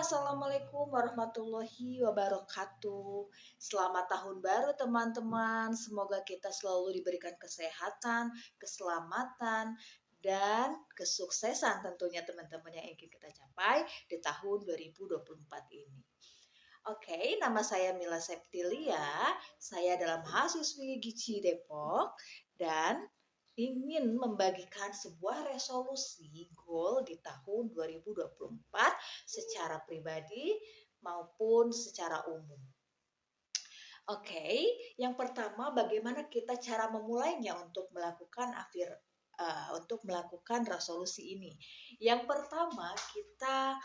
Assalamualaikum warahmatullahi wabarakatuh. Selamat tahun baru teman-teman. Semoga kita selalu diberikan kesehatan, keselamatan, dan kesuksesan tentunya teman-teman yang ingin kita capai di tahun 2024 ini. Oke, nama saya Mila Septilia. Saya adalah mahasiswi Gici Depok dan ingin membagikan sebuah resolusi goal di tahun 2024 secara pribadi maupun secara umum. Oke, yang pertama bagaimana kita cara memulainya untuk melakukan resolusi ini. Yang pertama kita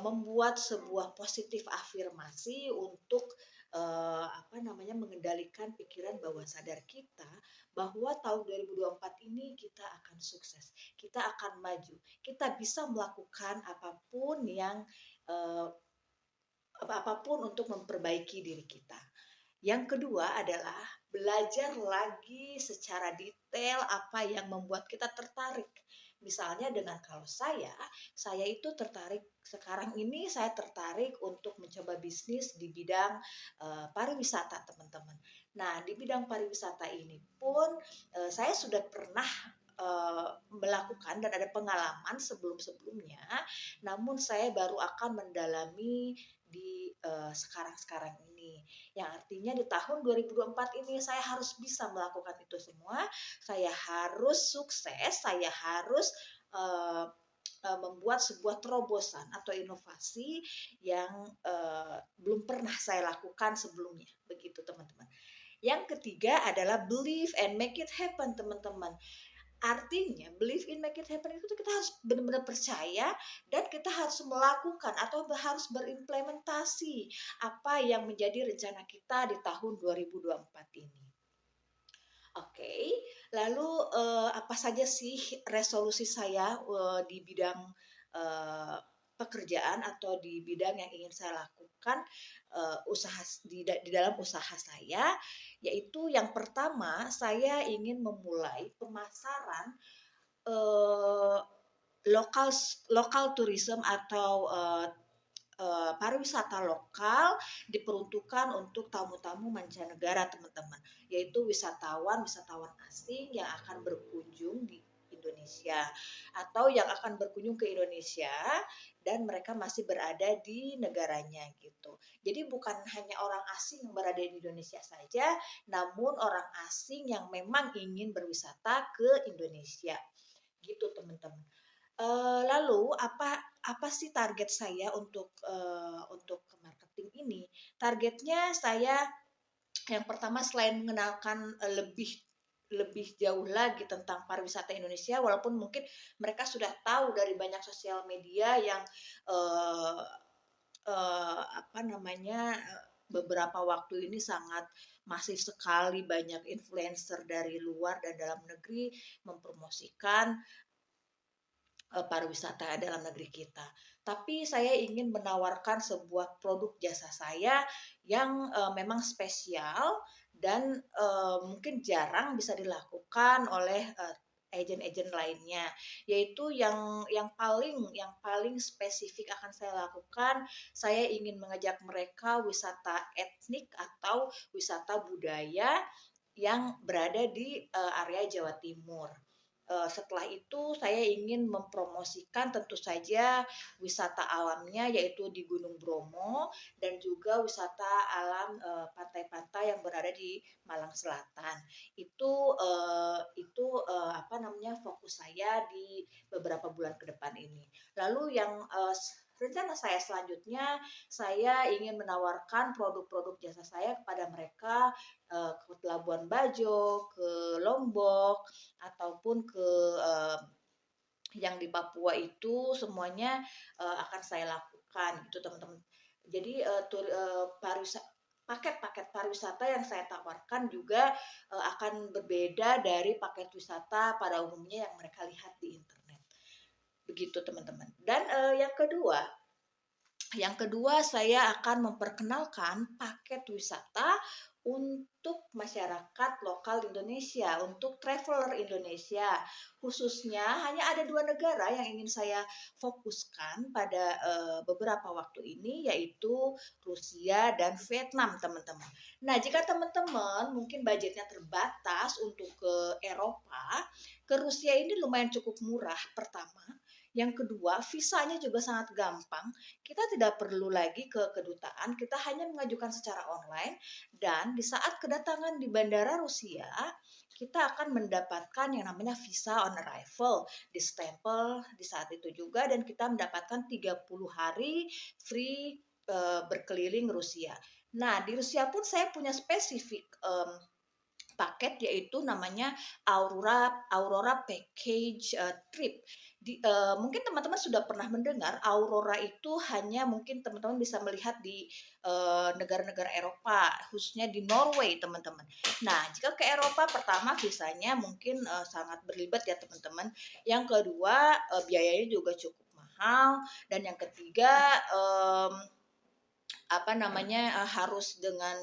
membuat sebuah positif afirmasi untuk mengendalikan pikiran bawah sadar kita bahwa tahun 2024 ini kita akan sukses, kita akan maju, kita bisa melakukan uh, apapun untuk memperbaiki diri kita. Yang kedua adalah belajar lagi secara detail apa yang membuat kita tertarik. Misalnya kalau saya itu tertarik sekarang ini saya tertarik untuk mencoba bisnis di bidang pariwisata, teman-teman. Nah, di bidang pariwisata ini pun saya sudah pernah melakukan dan ada pengalaman sebelum-sebelumnya, namun saya baru akan mendalami di sekarang-sekarang ini. Yang artinya di tahun 2024 ini saya harus bisa melakukan itu semua. Saya harus sukses, saya harus membuat sebuah terobosan atau inovasi yang belum pernah saya lakukan sebelumnya. Begitu, teman-teman. Yang ketiga adalah believe and make it happen, teman-teman. Artinya believe in make it happen itu kita harus benar-benar percaya dan kita harus melakukan atau harus berimplementasi apa yang menjadi rencana kita di tahun 2024 ini. Oke, lalu apa saja sih resolusi saya di bidang pekerjaan atau di bidang yang ingin saya lakukan di dalam usaha saya, yaitu yang pertama saya ingin memulai pemasaran uh, lokal lokal tourism atau pariwisata lokal diperuntukkan untuk tamu-tamu mancanegara, teman-teman, yaitu wisatawan asing yang akan berkunjung di Indonesia atau yang akan berkunjung ke Indonesia dan mereka masih berada di negaranya gitu. Jadi bukan hanya orang asing yang berada di Indonesia saja, namun orang asing yang memang ingin berwisata ke Indonesia. Gitu, teman-teman. Lalu apa sih target saya untuk marketing ini? Targetnya saya yang pertama selain mengenalkan lebih jauh lagi tentang pariwisata Indonesia, walaupun mungkin mereka sudah tahu dari banyak sosial media yang uh, beberapa waktu ini sangat masif sekali banyak influencer dari luar dan dalam negeri mempromosikan pariwisata dalam negeri kita. Tapi saya ingin menawarkan sebuah produk jasa saya yang memang spesial dan mungkin jarang bisa dilakukan oleh agen-agen lainnya, yaitu yang paling spesifik akan saya lakukan. Saya ingin mengajak mereka wisata etnik atau wisata budaya yang berada di area Jawa Timur. Setelah itu saya ingin mempromosikan tentu saja wisata alamnya, yaitu di Gunung Bromo dan juga wisata alam pantai-pantai yang berada di Malang Selatan. Itu fokus saya di beberapa bulan ke depan ini. Lalu yang rencana saya selanjutnya, saya ingin menawarkan produk-produk jasa saya kepada mereka ke Labuan Bajo, ke Lombok, ataupun ke yang di Papua. Itu semuanya akan saya lakukan gitu, teman-teman. Jadi paket-paket pariwisata yang saya tawarkan juga akan berbeda dari paket wisata pada umumnya yang mereka lihat di internet. Begitu, teman-teman. Dan yang kedua saya akan memperkenalkan paket wisata untuk masyarakat lokal Indonesia, untuk traveler Indonesia. Khususnya hanya ada 2 negara yang ingin saya fokuskan pada beberapa waktu ini, yaitu Rusia dan Vietnam, teman-teman. Nah, jika teman-teman mungkin budgetnya terbatas untuk ke Eropa, ke Rusia ini lumayan cukup murah pertama. Yang kedua, visanya juga sangat gampang. Kita tidak perlu lagi ke kedutaan, kita hanya mengajukan secara online, dan di saat kedatangan di bandara Rusia, kita akan mendapatkan yang namanya visa on arrival, di-stempel di saat itu juga, dan kita mendapatkan 30 hari free berkeliling Rusia. Nah, di Rusia pun saya punya spesifik paket, yaitu namanya Aurora Package Trip. Mungkin teman-teman sudah pernah mendengar Aurora itu hanya mungkin teman-teman bisa melihat di negara-negara Eropa, khususnya di Norway, teman-teman. Nah, jika ke Eropa, pertama visanya mungkin sangat berlibat ya teman-teman. Yang kedua, biayanya juga cukup mahal, dan yang ketiga, harus dengan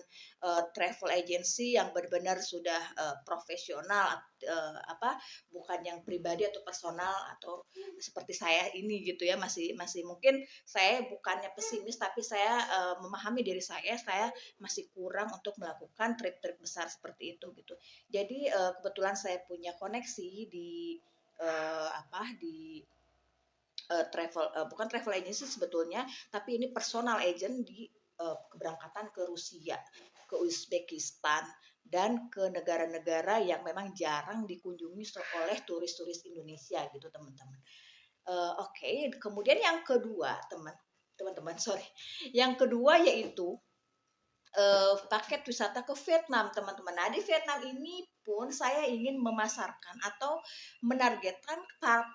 travel agency yang benar-benar sudah profesional, bukan yang pribadi atau personal atau seperti saya ini gitu ya. Masih mungkin saya bukannya pesimis, tapi saya memahami diri saya masih kurang untuk melakukan trip-trip besar seperti itu gitu. Jadi kebetulan saya punya koneksi di bukan travel agency sebetulnya, tapi ini personal agent di keberangkatan ke Rusia, ke Uzbekistan, dan ke negara-negara yang memang jarang dikunjungi oleh turis-turis Indonesia gitu, teman-teman. Oke. Kemudian yang kedua, teman-teman, yang kedua yaitu paket wisata ke Vietnam, teman-teman. Nah, di Vietnam ini pun saya ingin memasarkan atau menargetkan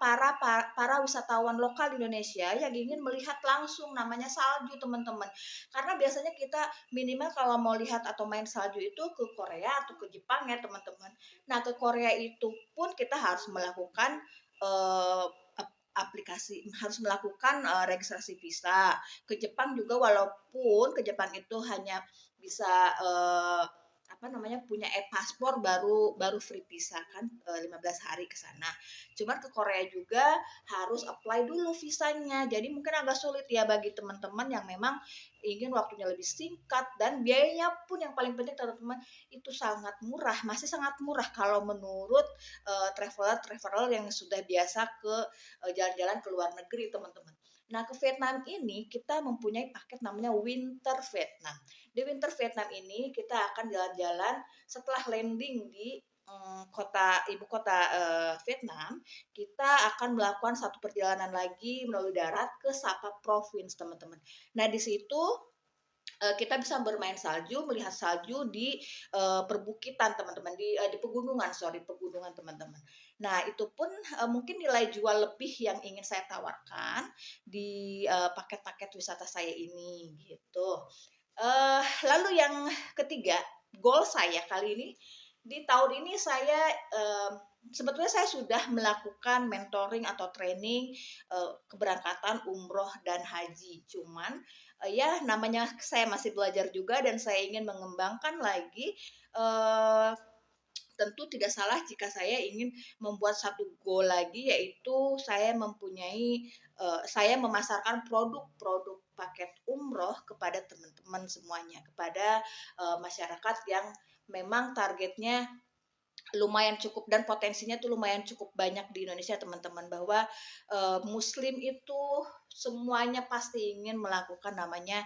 para wisatawan lokal di Indonesia yang ingin melihat langsung namanya salju, teman-teman. Karena biasanya kita minimal kalau mau lihat atau main salju itu ke Korea atau ke Jepang ya, teman-teman. Nah, ke Korea itu pun kita harus melakukan harus melakukan registrasi visa. Ke Jepang juga, walaupun ke Jepang itu hanya bisa punya e-paspor, baru free visa kan 15 hari ke sana. Cuman ke Korea juga harus apply dulu visanya. Jadi mungkin agak sulit ya bagi teman-teman yang memang ingin waktunya lebih singkat, dan biayanya pun yang paling penting teman-teman itu sangat murah, masih sangat murah kalau menurut traveler yang sudah biasa ke jalan-jalan ke luar negeri, teman-teman. Nah, ke Vietnam ini kita mempunyai paket namanya Winter Vietnam. Di Winter Vietnam ini kita akan jalan-jalan setelah landing di ibu kota Vietnam. Kita akan melakukan satu perjalanan lagi melalui darat ke Sapa Province, teman-teman. Nah, di situ kita bisa bermain salju, melihat salju di perbukitan, teman-teman, di pegunungan, teman-teman. Nah, itu pun mungkin nilai jual lebih yang ingin saya tawarkan di paket-paket wisata saya ini gitu. Lalu yang ketiga, goal saya kali ini, di tahun ini saya sebetulnya saya sudah melakukan mentoring atau training keberangkatan umroh dan haji. Cuman ya namanya saya masih belajar juga, dan saya ingin mengembangkan lagi. Tentu tidak salah jika saya ingin membuat satu goal lagi, yaitu saya memasarkan produk-produk paket umroh kepada teman-teman semuanya, kepada masyarakat yang memang targetnya lumayan cukup dan potensinya tuh lumayan cukup banyak di Indonesia, teman-teman, bahwa Muslim itu semuanya pasti ingin melakukan namanya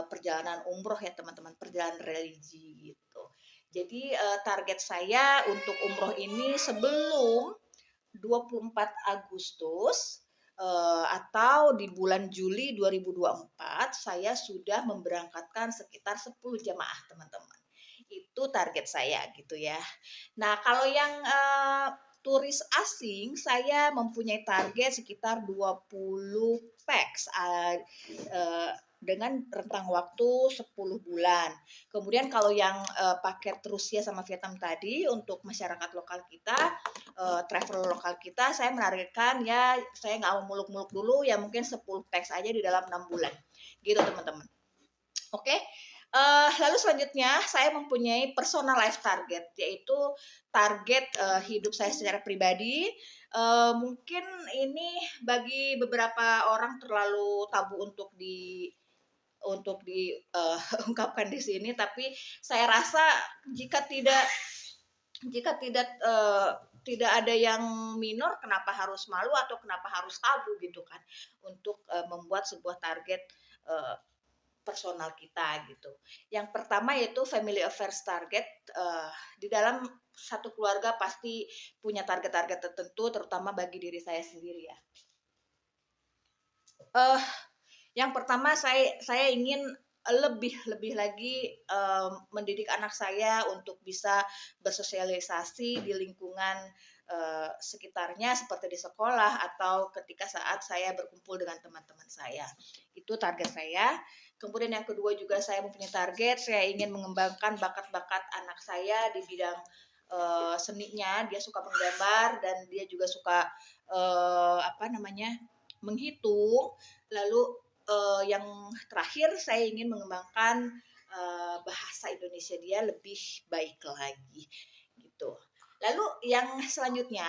perjalanan umroh ya, teman-teman, perjalanan religi gitu. Jadi target saya untuk umroh ini sebelum 24 Agustus atau di bulan Juli 2024 saya sudah memberangkatkan sekitar 10 jamaah, teman-teman. Itu target saya gitu ya. Nah, kalau yang turis asing, saya mempunyai target sekitar 20 packs dengan rentang waktu 10 bulan. Kemudian kalau yang paket Rusia sama Vietnam tadi, untuk masyarakat lokal kita, travel lokal kita, saya menargetkan ya, saya nggak mau muluk-muluk dulu ya, mungkin 10 packs aja di dalam 6 bulan gitu, teman-teman. Oke. Lalu selanjutnya saya mempunyai personal life target, yaitu target, hidup saya secara pribadi. Mungkin ini bagi beberapa orang terlalu tabu untuk ungkapkan di sini, tapi saya rasa jika tidak jika tidak, tidak ada yang minor, kenapa harus malu atau kenapa harus tabu gitu kan, untuk, membuat sebuah target, eee, personal kita gitu. Yang pertama yaitu family affairs target, di dalam satu keluarga pasti punya target-target tertentu terutama bagi diri saya sendiri ya. Eh, yang pertama saya ingin lebih lebih lagi, mendidik anak saya untuk bisa bersosialisasi di lingkungan, sekitarnya seperti di sekolah atau ketika saat saya berkumpul dengan teman-teman saya. Itu target saya. Kemudian yang kedua juga saya mempunyai target, saya ingin mengembangkan bakat-bakat anak saya di bidang, seninya. Dia suka menggambar dan dia juga suka, apa namanya, menghitung. Lalu, yang terakhir saya ingin mengembangkan, bahasa Indonesia dia lebih baik lagi, gitu. Lalu yang selanjutnya,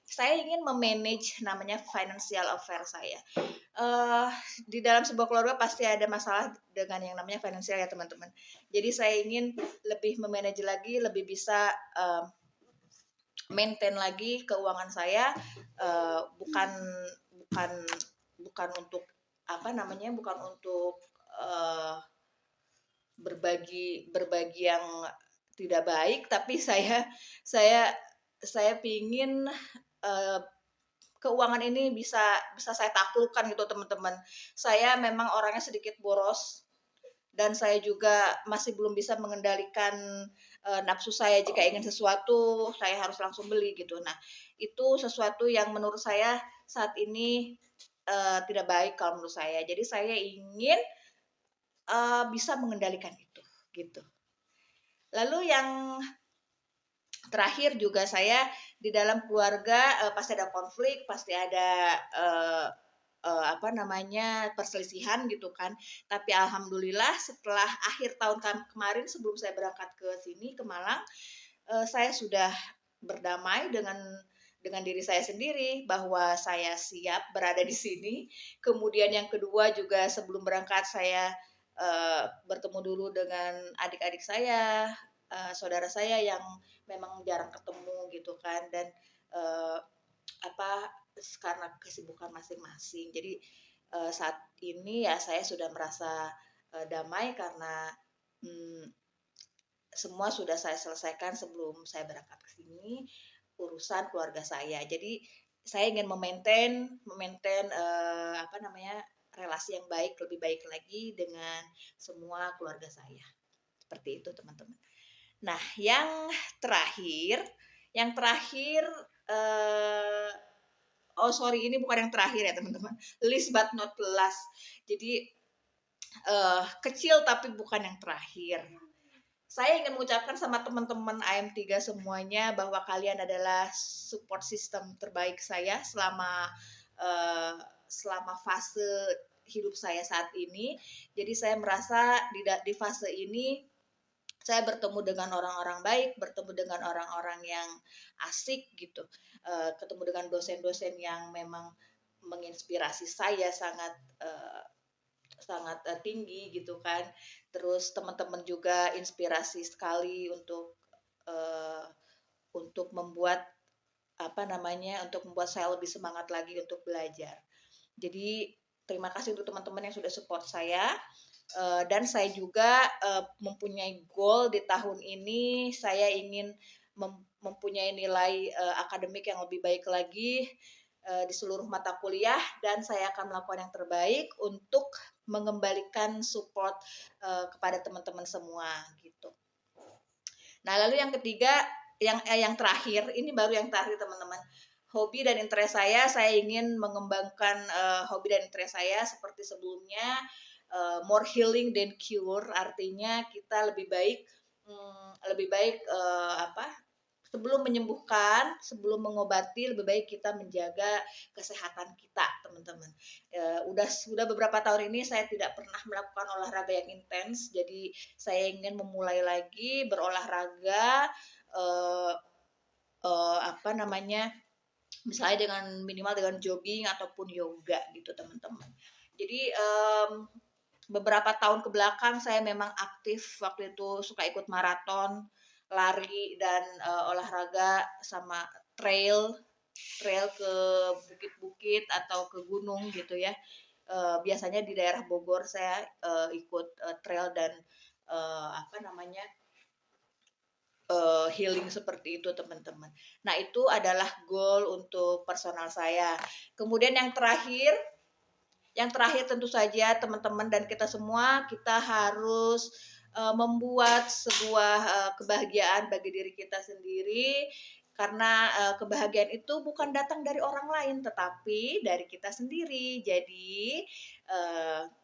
saya ingin me-manage namanya financial affair saya. Eee, di dalam sebuah keluarga pasti ada masalah dengan yang namanya finansial ya teman-teman. Jadi saya ingin lebih me-manage lagi, lebih bisa, maintain lagi keuangan saya, bukan bukan bukan untuk apa namanya, bukan untuk, eee, berbagi yang tidak baik, tapi saya saya pingin, eee, keuangan ini bisa bisa saya taklukkan gitu teman-teman. Saya memang orangnya sedikit boros dan saya juga masih belum bisa mengendalikan, nafsu saya jika ingin sesuatu, saya harus langsung beli gitu. Nah, itu sesuatu yang menurut saya saat ini, tidak baik kalau menurut saya. Jadi saya ingin, bisa mengendalikan itu, gitu. Lalu yang terakhir juga saya di dalam keluarga, pasti ada konflik, pasti ada, apa namanya, perselisihan gitu kan. Tapi alhamdulillah setelah akhir tahun kemarin sebelum saya berangkat ke sini, ke Malang, saya sudah berdamai dengan diri saya sendiri bahwa saya siap berada di sini. Kemudian yang kedua juga sebelum berangkat saya, bertemu dulu dengan adik-adik saya, saudara saya yang memang jarang ketemu gitu kan dan, eee, apa, karena kesibukan masing-masing. Jadi, saat ini ya saya sudah merasa, damai karena, mmm, semua sudah saya selesaikan sebelum saya berangkat ke sini, urusan keluarga saya. Jadi saya ingin memaintain, apa namanya, relasi yang baik, lebih baik lagi dengan semua keluarga saya. Seperti itu teman-teman. Nah, yang terakhir, eee, oh sorry ini bukan yang terakhir ya teman-teman, list but not last. Jadi, kecil tapi bukan yang terakhir. Saya ingin mengucapkan sama teman-teman AM3 semuanya bahwa kalian adalah support system terbaik saya selama fase hidup saya saat ini. Jadi saya merasa di fase ini saya bertemu dengan orang-orang baik, bertemu dengan orang-orang yang asik gitu, ketemu dengan dosen-dosen yang memang menginspirasi saya sangat, sangat, tinggi gitu kan. Terus teman-teman juga inspirasi sekali eee, untuk membuat, apa namanya, untuk membuat saya lebih semangat lagi untuk belajar. Jadi terima kasih untuk teman-teman yang sudah support saya, dan saya juga, mempunyai goal di tahun ini, saya ingin mempunyai nilai, akademik yang lebih baik lagi, di seluruh mata kuliah dan saya akan melakukan yang terbaik untuk mengembalikan support, kepada teman-teman semua gitu. Nah, lalu yang ketiga, yang terakhir, ini baru yang terakhir teman-teman. Hobi dan interest saya ingin mengembangkan, hobi dan interest saya seperti sebelumnya, more healing than cure, artinya kita lebih baik, apa, sebelum menyembuhkan, sebelum mengobati, lebih baik kita menjaga kesehatan kita, teman-teman. Udah beberapa tahun ini saya tidak pernah melakukan olahraga yang intens, jadi saya ingin memulai lagi berolahraga, eee apa namanya, misalnya dengan minimal dengan jogging ataupun yoga gitu, teman-teman. Jadi, beberapa tahun ke belakang saya memang aktif, waktu itu suka ikut maraton, lari dan, olahraga sama trail trail ke bukit-bukit atau ke gunung gitu ya. Biasanya di daerah Bogor saya, ikut, trail dan, apa namanya, healing seperti itu, teman-teman. Nah, itu adalah goal untuk personal saya. Kemudian yang terakhir tentu saja teman-teman dan kita semua, kita harus, membuat sebuah, kebahagiaan bagi diri kita sendiri, karena, kebahagiaan itu bukan datang dari orang lain, tetapi dari kita sendiri. Jadi,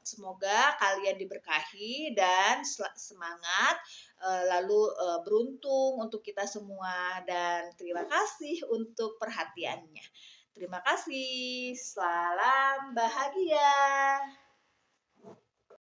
semoga kalian diberkahi dan semangat, lalu, beruntung untuk kita semua dan terima kasih untuk perhatiannya. Terima kasih, salam bahagia.